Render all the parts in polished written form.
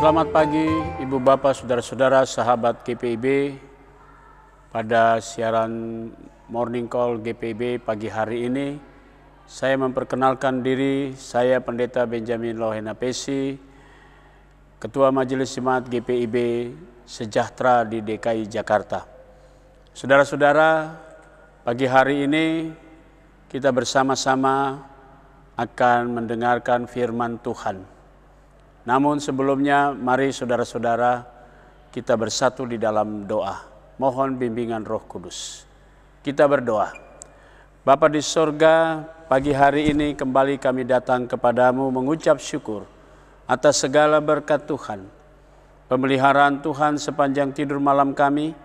Selamat pagi Ibu Bapak, Saudara-saudara, sahabat GPIB. Pada siaran Morning Call GPIB pagi hari ini, saya memperkenalkan diri, saya Pendeta Benjamin Lohena Pesi, Ketua Majelis Jemaat GPIB Sejahtera di DKI Jakarta. Saudara-saudara, pagi hari ini kita bersama-sama akan mendengarkan firman Tuhan. Namun sebelumnya, mari saudara-saudara kita bersatu di dalam doa. Mohon bimbingan Roh Kudus. Kita berdoa. Bapa di sorga, pagi hari ini kembali kami datang kepadamu mengucap syukur atas segala berkat Tuhan. Pemeliharaan Tuhan sepanjang tidur malam kami,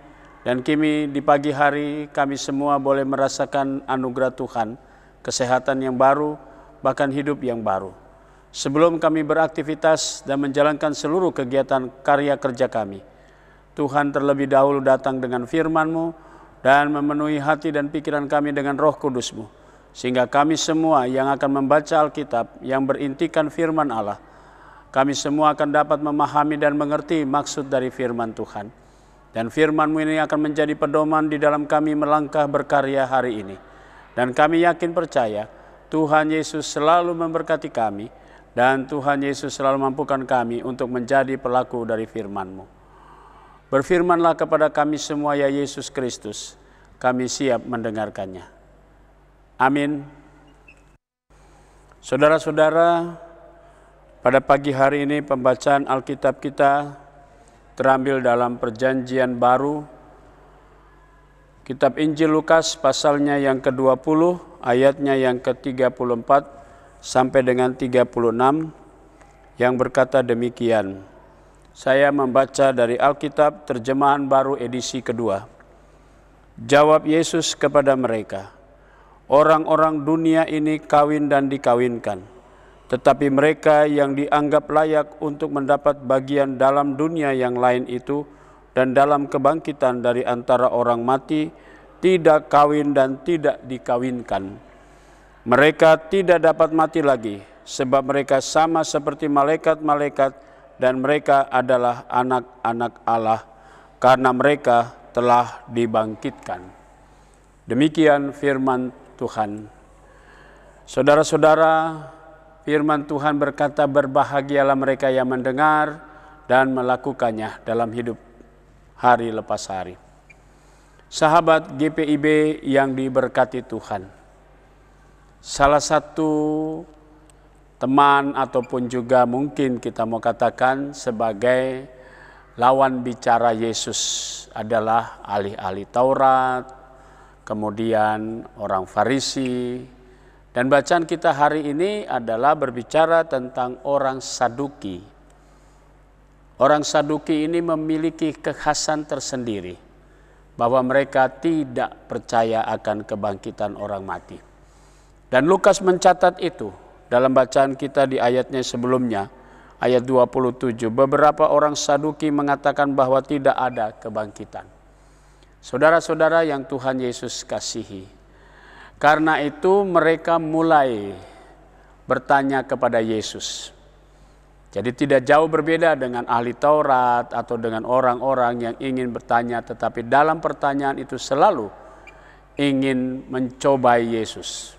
dan kini di pagi hari kami semua boleh merasakan anugerah Tuhan, kesehatan yang baru, bahkan hidup yang baru. Sebelum kami beraktivitas dan menjalankan seluruh kegiatan karya kerja kami, Tuhan terlebih dahulu datang dengan firman-Mu dan memenuhi hati dan pikiran kami dengan Roh Kudus-Mu, sehingga kami semua yang akan membaca Alkitab yang berintikan firman Allah, kami semua akan dapat memahami dan mengerti maksud dari firman Tuhan. Dan firman-Mu ini akan menjadi pedoman di dalam kami melangkah berkarya hari ini. Dan kami yakin percaya Tuhan Yesus selalu memberkati kami, dan Tuhan Yesus selalu mampukan kami untuk menjadi pelaku dari firman-Mu. Berfirmanlah kepada kami semua ya Yesus Kristus, kami siap mendengarkannya. Amin. Saudara-saudara, pada pagi hari ini pembacaan Alkitab kita terambil dalam Perjanjian Baru, Kitab Injil Lukas pasalnya yang ke-20, ayatnya yang ke-34, sampai dengan 36 yang berkata demikian. Saya membaca dari Alkitab terjemahan baru edisi kedua. Jawab Yesus kepada mereka, orang-orang dunia ini kawin dan dikawinkan, tetapi mereka yang dianggap layak untuk mendapat bagian dalam dunia yang lain itu dan dalam kebangkitan dari antara orang mati tidak kawin dan tidak dikawinkan. Mereka tidak dapat mati lagi, sebab mereka sama seperti malaikat-malaikat dan mereka adalah anak-anak Allah, karena mereka telah dibangkitkan. Demikian firman Tuhan. Saudara-saudara, firman Tuhan berkata, berbahagialah mereka yang mendengar dan melakukannya dalam hidup hari lepas hari. Sahabat GPIB yang diberkati Tuhan, salah satu teman ataupun juga mungkin kita mau katakan sebagai lawan bicara Yesus adalah ahli-ahli Taurat, kemudian orang Farisi, dan bacaan kita hari ini adalah berbicara tentang orang Saduki. Orang Saduki ini memiliki kekhasan tersendiri bahwa mereka tidak percaya akan kebangkitan orang mati. Dan Lukas mencatat itu dalam bacaan kita di ayatnya sebelumnya, ayat 27. Beberapa orang Saduki mengatakan bahwa tidak ada kebangkitan. Saudara-saudara yang Tuhan Yesus kasihi, karena itu mereka mulai bertanya kepada Yesus. Jadi tidak jauh berbeda dengan ahli Taurat atau dengan orang-orang yang ingin bertanya, tetapi dalam pertanyaan itu selalu ingin mencobai Yesus.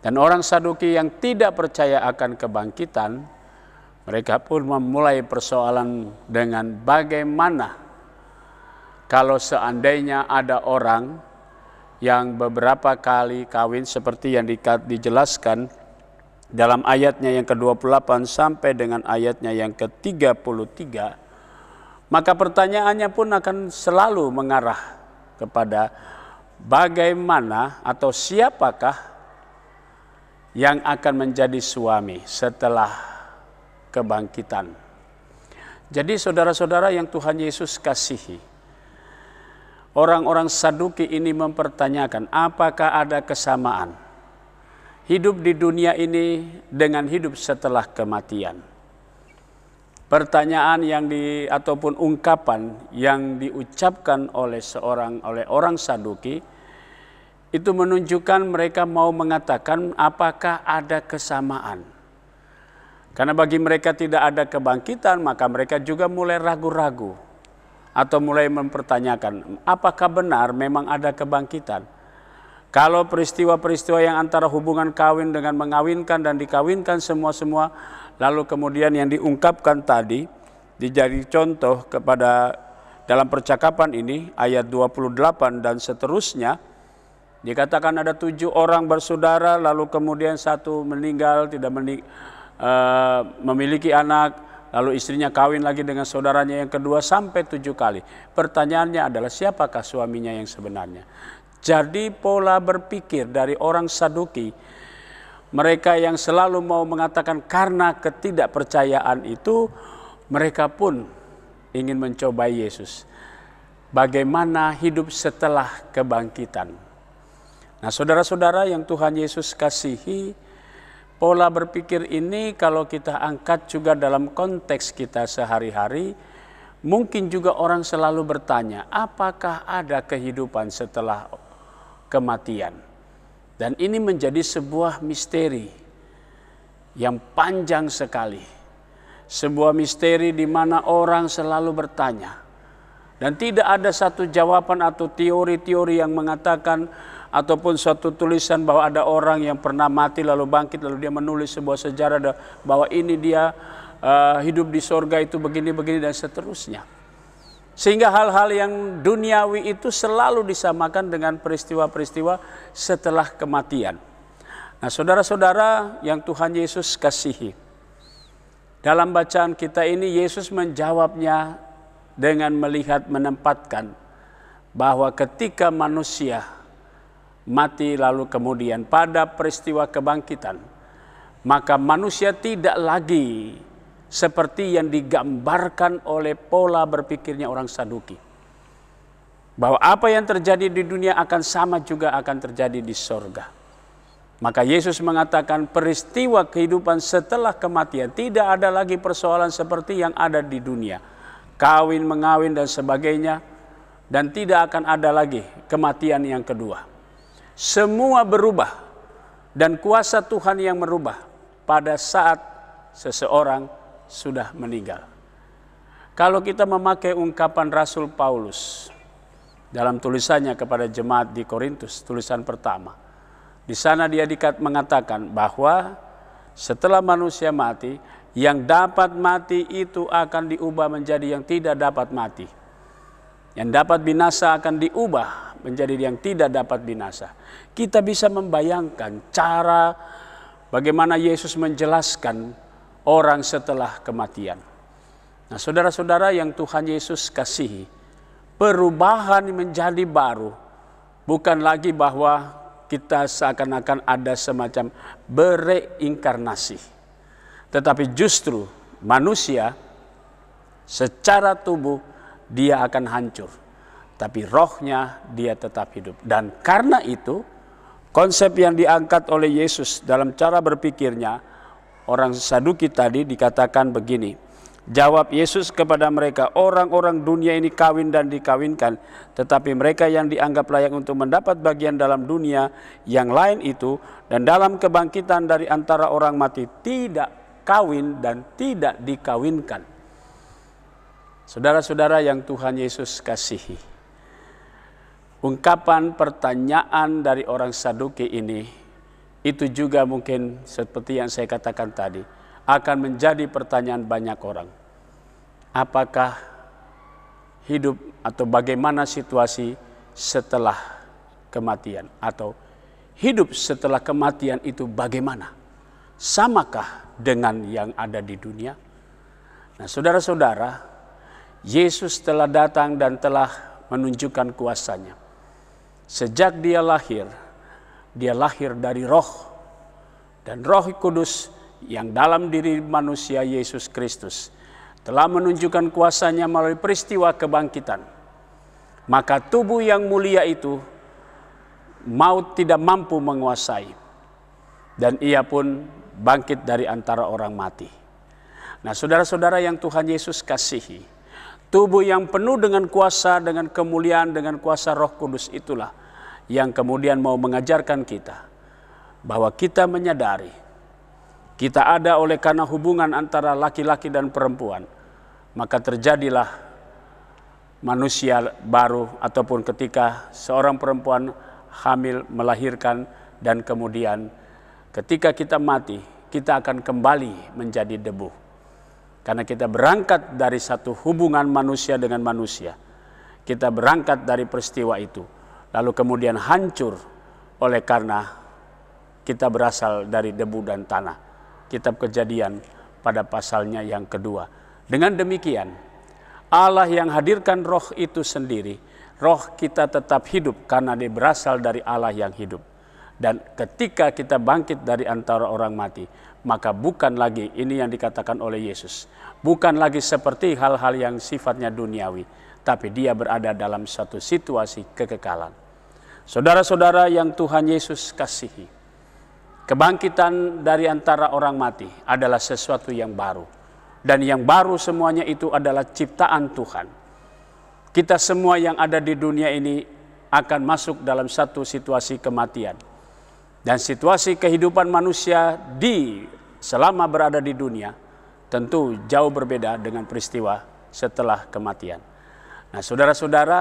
Dan orang Saduki yang tidak percaya akan kebangkitan, mereka pun memulai persoalan dengan bagaimana kalau seandainya ada orang yang beberapa kali kawin seperti yang dijelaskan dalam ayatnya yang ke-28 sampai dengan ayatnya yang ke-33, maka pertanyaannya pun akan selalu mengarah kepada bagaimana atau siapakah yang akan menjadi suami setelah kebangkitan. Jadi saudara-saudara yang Tuhan Yesus kasihi, orang-orang Saduki ini mempertanyakan apakah ada kesamaan hidup di dunia ini dengan hidup setelah kematian. Pertanyaan ataupun ungkapan yang diucapkan oleh orang Saduki itu menunjukkan mereka mau mengatakan apakah ada kesamaan Karena bagi mereka tidak ada kebangkitan, maka mereka juga mulai ragu-ragu atau mulai mempertanyakan, apakah benar memang ada kebangkitan? Kalau peristiwa-peristiwa yang antara hubungan kawin dengan mengawinkan dan dikawinkan semua-semua, lalu kemudian yang diungkapkan tadi, dijadi contoh kepada dalam percakapan ini, ayat 28 dan seterusnya, dikatakan ada 7 orang bersaudara, lalu kemudian satu meninggal, tidak memiliki anak, lalu istrinya kawin lagi dengan saudaranya yang kedua sampai 7 kali. Pertanyaannya adalah siapakah suaminya yang sebenarnya? Jadi pola berpikir dari orang Saduki, mereka yang selalu mau mengatakan karena ketidakpercayaan itu, mereka pun ingin mencobai Yesus. Bagaimana hidup setelah kebangkitan? Nah, saudara-saudara yang Tuhan Yesus kasihi, pola berpikir ini kalau kita angkat juga dalam konteks kita sehari-hari, mungkin juga orang selalu bertanya, apakah ada kehidupan setelah kematian? Dan ini menjadi sebuah misteri yang panjang sekali. Sebuah misteri di mana orang selalu bertanya. Dan tidak ada satu jawaban atau teori-teori yang mengatakan ataupun suatu tulisan bahwa ada orang yang pernah mati lalu bangkit, lalu dia menulis sebuah sejarah bahwa ini dia hidup di sorga itu begini-begini dan seterusnya. Sehingga hal-hal yang duniawi itu selalu disamakan dengan peristiwa-peristiwa setelah kematian. Nah, saudara-saudara yang Tuhan Yesus kasihi, dalam bacaan kita ini Yesus menjawabnya dengan melihat menempatkan bahwa ketika manusia mati lalu kemudian pada peristiwa kebangkitan, maka manusia tidak lagi seperti yang digambarkan oleh pola berpikirnya orang Saduki. Bahwa apa yang terjadi di dunia akan sama juga akan terjadi di sorga. Maka Yesus mengatakan peristiwa kehidupan setelah kematian tidak ada lagi persoalan seperti yang ada di dunia. Kawin, mengawin dan sebagainya. Dan tidak akan ada lagi kematian yang kedua. Semua berubah. Dan kuasa Tuhan yang merubah pada saat seseorang sudah meninggal. Kalau kita memakai ungkapan Rasul Paulus dalam tulisannya kepada jemaat di Korintus, tulisan pertama, di sana dia mengatakan bahwa setelah manusia mati, yang dapat mati itu akan diubah menjadi yang tidak dapat mati. Yang dapat binasa akan diubah menjadi yang tidak dapat binasa. Kita bisa membayangkan cara bagaimana Yesus menjelaskan orang setelah kematian. Nah, saudara-saudara yang Tuhan Yesus kasihi, perubahan menjadi baru bukan lagi bahwa kita seakan-akan ada semacam bereinkarnasi. Tetapi justru manusia secara tubuh dia akan hancur. Tapi rohnya dia tetap hidup. Dan karena itu konsep yang diangkat oleh Yesus dalam cara berpikirnya, orang Saduki tadi dikatakan begini. Jawab Yesus kepada mereka, orang-orang dunia ini kawin dan dikawinkan, tetapi mereka yang dianggap layak untuk mendapat bagian dalam dunia yang lain itu, dan dalam kebangkitan dari antara orang mati tidak kawin dan tidak dikawinkan. Saudara-saudara yang Tuhan Yesus kasihi, ungkapan pertanyaan dari orang Saduki ini itu juga mungkin seperti yang saya katakan tadi, akan menjadi pertanyaan banyak orang. Apakah hidup atau bagaimana situasi setelah kematian? Atau hidup setelah kematian itu bagaimana? Samakah dengan yang ada di dunia? Nah, saudara-saudara, Yesus telah datang dan telah menunjukkan kuasanya. Sejak dia lahir dari roh. Dan Roh Kudus yang dalam diri manusia Yesus Kristus telah menunjukkan kuasanya melalui peristiwa kebangkitan. Maka tubuh yang mulia itu maut tidak mampu menguasai. Dan ia pun bangkit dari antara orang mati. Nah, saudara-saudara yang Tuhan Yesus kasihi, tubuh yang penuh dengan kuasa, dengan kemuliaan, dengan kuasa Roh Kudus itulah yang kemudian mau mengajarkan kita bahwa kita menyadari Kita ada oleh karena hubungan antara laki-laki dan perempuan. Maka terjadilah manusia baru, ataupun ketika seorang perempuan hamil melahirkan, dan kemudian ketika kita mati, kita akan kembali menjadi debu. Karena kita berangkat dari satu hubungan manusia dengan manusia. Kita berangkat dari peristiwa itu. Lalu kemudian hancur oleh karena kita berasal dari debu dan tanah. Kitab Kejadian pada pasalnya yang kedua. Dengan demikian, Allah yang hadirkan roh itu sendiri, roh kita tetap hidup karena dia berasal dari Allah yang hidup. Dan ketika kita bangkit dari antara orang mati, maka bukan lagi, ini yang dikatakan oleh Yesus, bukan lagi seperti hal-hal yang sifatnya duniawi, tapi dia berada dalam satu situasi kekekalan. Saudara-saudara yang Tuhan Yesus kasihi, kebangkitan dari antara orang mati adalah sesuatu yang baru. Dan yang baru semuanya itu adalah ciptaan Tuhan. Kita semua yang ada di dunia ini akan masuk dalam satu situasi kematian. Dan situasi kehidupan manusia selama berada di dunia tentu jauh berbeda dengan peristiwa setelah kematian. Nah, saudara-saudara,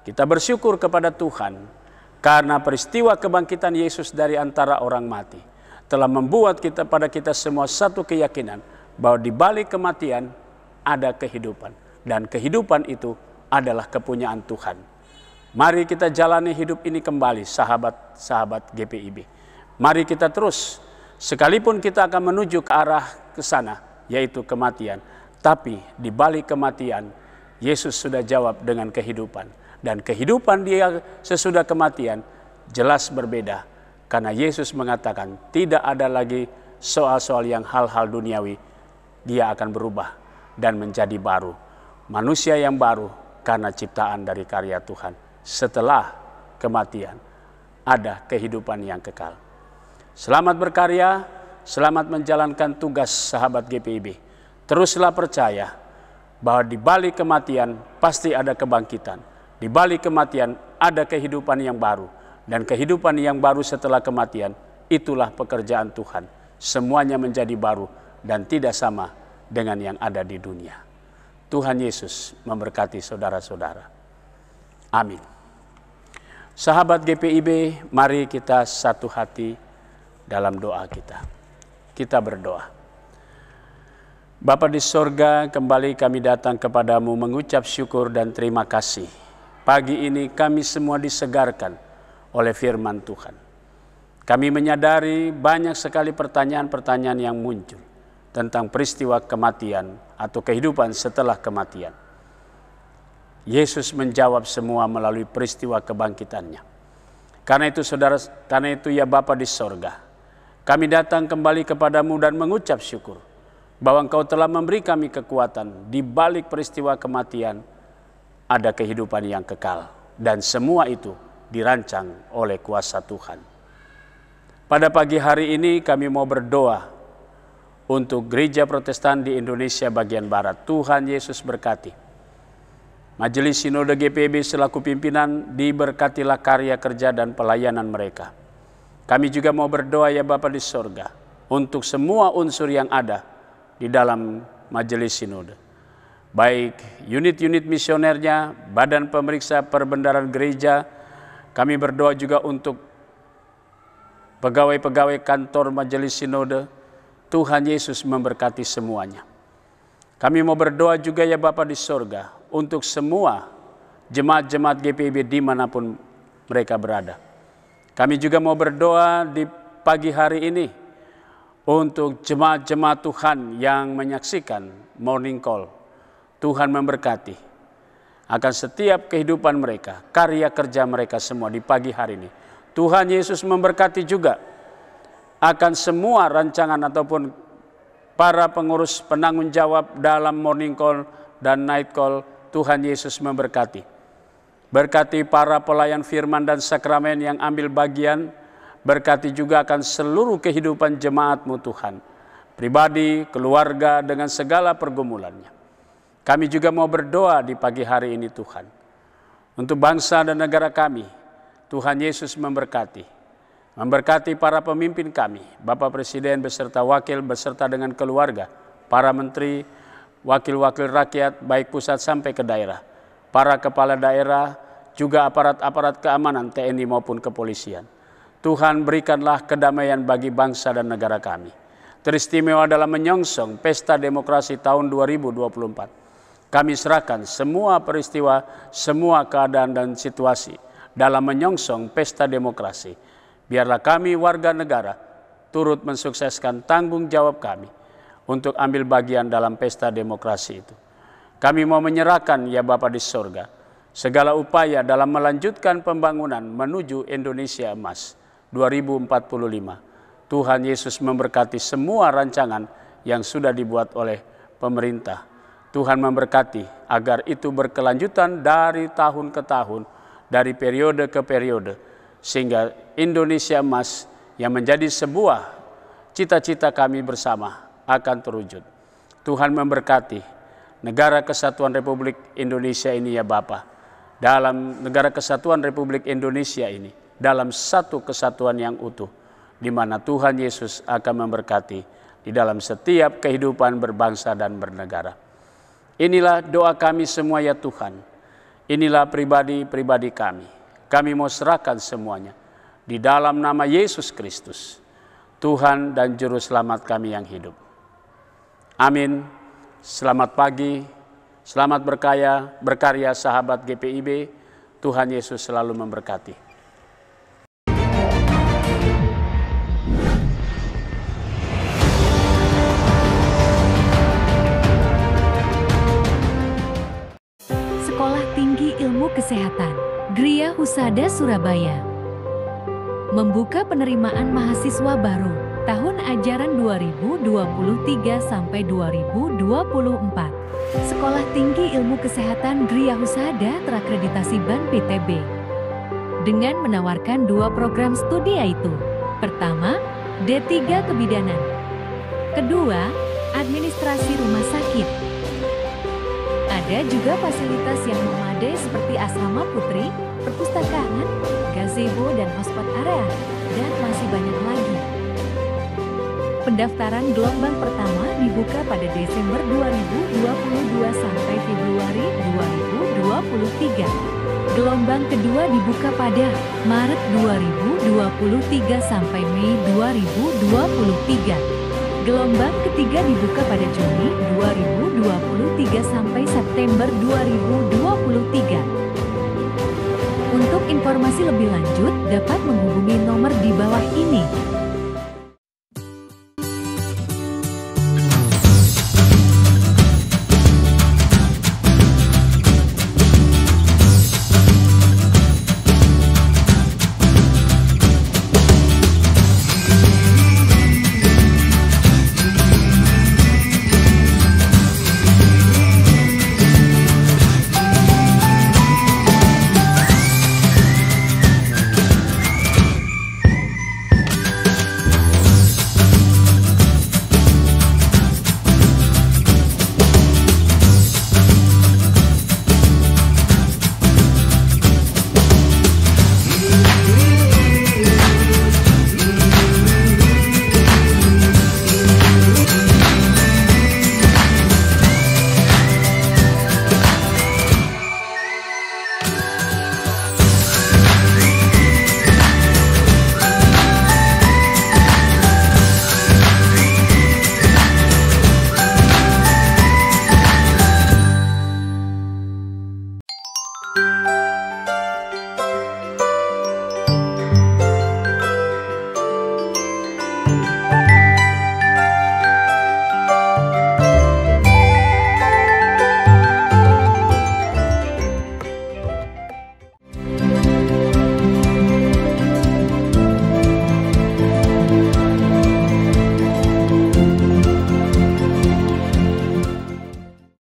kita bersyukur kepada Tuhan karena peristiwa kebangkitan Yesus dari antara orang mati telah membuat pada kita semua satu keyakinan bahwa di balik kematian ada kehidupan, dan kehidupan itu adalah kepunyaan Tuhan. Mari kita jalani hidup ini kembali, sahabat-sahabat GPIB. Mari kita terus, sekalipun kita akan menuju ke arah ke sana, yaitu kematian. Tapi di balik kematian, Yesus sudah jawab dengan kehidupan. Dan kehidupan dia sesudah kematian jelas berbeda. Karena Yesus mengatakan tidak ada lagi soal-soal yang hal-hal duniawi. Dia akan berubah dan menjadi baru. Manusia yang baru karena ciptaan dari karya Tuhan. Setelah kematian ada kehidupan yang kekal. Selamat berkarya, selamat menjalankan tugas sahabat GPIB. Teruslah percaya bahwa di balik kematian pasti ada kebangkitan. Di balik kematian ada kehidupan yang baru. Dan kehidupan yang baru setelah kematian, itulah pekerjaan Tuhan. Semuanya menjadi baru dan tidak sama dengan yang ada di dunia. Tuhan Yesus memberkati saudara-saudara. Amin. Sahabat GPIB, mari kita satu hati dalam doa kita. Kita berdoa. Bapa di sorga, kembali kami datang kepadamu mengucap syukur dan terima kasih. Pagi ini kami semua disegarkan oleh firman Tuhan. Kami menyadari banyak sekali pertanyaan-pertanyaan yang muncul tentang peristiwa kematian atau kehidupan setelah kematian. Yesus menjawab semua melalui peristiwa kebangkitannya. Karena itu ya Bapa di sorga, kami datang kembali kepadamu dan mengucap syukur bahwa Engkau telah memberi kami kekuatan. Di balik peristiwa kematian ada kehidupan yang kekal, dan semua itu dirancang oleh kuasa Tuhan. Pada pagi hari ini kami mau berdoa untuk gereja Protestan di Indonesia bagian Barat. Tuhan Yesus berkati. Majelis Sinode GPIB selaku pimpinan diberkatilah karya kerja dan pelayanan mereka. Kami juga mau berdoa ya Bapa di sorga untuk semua unsur yang ada di dalam Majelis Sinode. Baik unit-unit misionernya, badan pemeriksa perbendaharaan gereja. Kami berdoa juga untuk pegawai-pegawai kantor Majelis Sinode. Tuhan Yesus memberkati semuanya. Kami mau berdoa juga ya Bapa di sorga untuk semua jemaat-jemaat GPIB dimanapun mereka berada. Kami juga mau berdoa di pagi hari ini untuk jemaat-jemaat Tuhan yang menyaksikan Morning Call. Tuhan memberkati akan setiap kehidupan mereka, karya kerja mereka semua di pagi hari ini. Tuhan Yesus memberkati juga akan semua rancangan ataupun para pengurus penanggung jawab dalam Morning Call dan Night Call. Tuhan Yesus memberkati. Berkati para pelayan firman dan sakramen yang ambil bagian. Berkati juga akan seluruh kehidupan jemaat-Mu Tuhan. Pribadi, keluarga dengan segala pergumulannya. Kami juga mau berdoa di pagi hari ini Tuhan. Untuk bangsa dan negara kami, Tuhan Yesus memberkati. memberkati para pemimpin kami, Bapak Presiden beserta wakil beserta dengan keluarga, para menteri, wakil-wakil rakyat baik pusat sampai ke daerah, para kepala daerah, juga aparat-aparat keamanan TNI maupun kepolisian. Tuhan berikanlah kedamaian bagi bangsa dan negara kami. Teristimewa dalam menyongsong Pesta Demokrasi tahun 2024. Kami serahkan semua peristiwa, semua keadaan dan situasi dalam menyongsong Pesta Demokrasi. Biarlah kami warga negara turut mensukseskan tanggung jawab kami untuk ambil bagian dalam Pesta Demokrasi itu. Kami mau menyerahkan ya Bapa di sorga, segala upaya dalam melanjutkan pembangunan menuju Indonesia Emas 2045. Tuhan Yesus memberkati semua rancangan yang sudah dibuat oleh pemerintah. Tuhan memberkati agar itu berkelanjutan dari tahun ke tahun, dari periode ke periode, sehingga Indonesia Emas yang menjadi sebuah cita-cita kami bersama akan terwujud. Tuhan memberkati Negara Kesatuan Republik Indonesia ini ya Bapa. Dalam Negara Kesatuan Republik Indonesia ini, dalam satu kesatuan yang utuh, di mana Tuhan Yesus akan memberkati di dalam setiap kehidupan berbangsa dan bernegara. Inilah doa kami semua ya Tuhan. Inilah pribadi-pribadi kami. Kami mau serahkan semuanya di dalam nama Yesus Kristus, Tuhan dan Juru Selamat kami yang hidup. Amin. Selamat pagi, selamat berkarya sahabat GPIB. Tuhan Yesus selalu memberkati. Sekolah Tinggi Ilmu Kesehatan Gria Husada Surabaya membuka penerimaan mahasiswa baru tahun ajaran 2023 sampai 2024. Sekolah Tinggi Ilmu Kesehatan Gria Husada terakreditasi BAN PTB dengan menawarkan 2 program studi yaitu: pertama, D3 Kebidanan, kedua, Administrasi Rumah Sakit. Ada juga fasilitas yang memadai seperti asrama putri, perpustakaan, gazebo dan hotspot area, dan masih banyak lagi. Pendaftaran gelombang pertama dibuka pada Desember 2022 sampai Februari 2023. Gelombang kedua dibuka pada Maret 2023 sampai Mei 2023. Gelombang ketiga dibuka pada Juni 2023 sampai September 2023. Untuk informasi lebih lanjut dapat